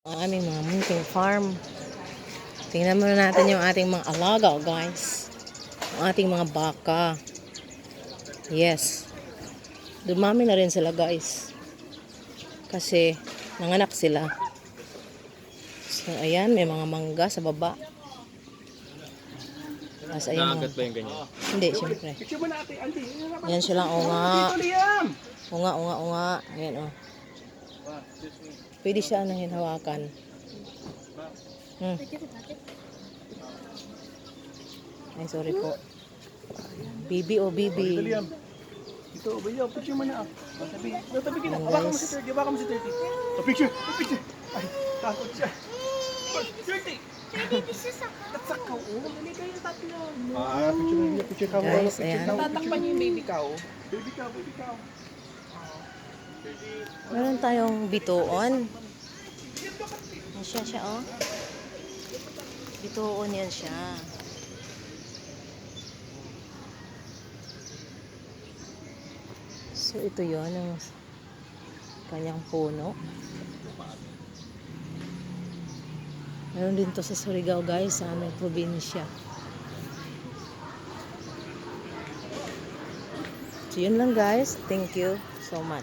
Ang aming mga munting farm. Tingnan muna natin yung ating mga alaga, guys. Ang ating mga baka. Yes. Dumami na rin sila, guys. Kasi nanganak sila. So, ayan, may mga mangga sa baba. Tapos, ayan, Nakagat ba yung ganyan? hindi, syempre. Ayan sila, unga. Unga. Ayan, oh. Pwede siya na hinawakan. Ay, sorry po. Bibi o bibi. Ito, bayo, picture mo na. Tabi ka na. Ayan, Hawakan mo guys. si 30. Hawakan mo si 30. Picture. Ay, takot siya. 30. Sakaw. Dali kayo tatlo. Picture mo niya. Picture ka. Guys, ayan. Tatakpan niyo yung baby cow. Baby cow. Meron tayong bituon. Yan siya, oh. Bituon yan siya. So, ito yon ang kanyang puno. Meron din to sa Surigao, guys, sa aming probinsya. So, yun lang, guys. Thank you so much.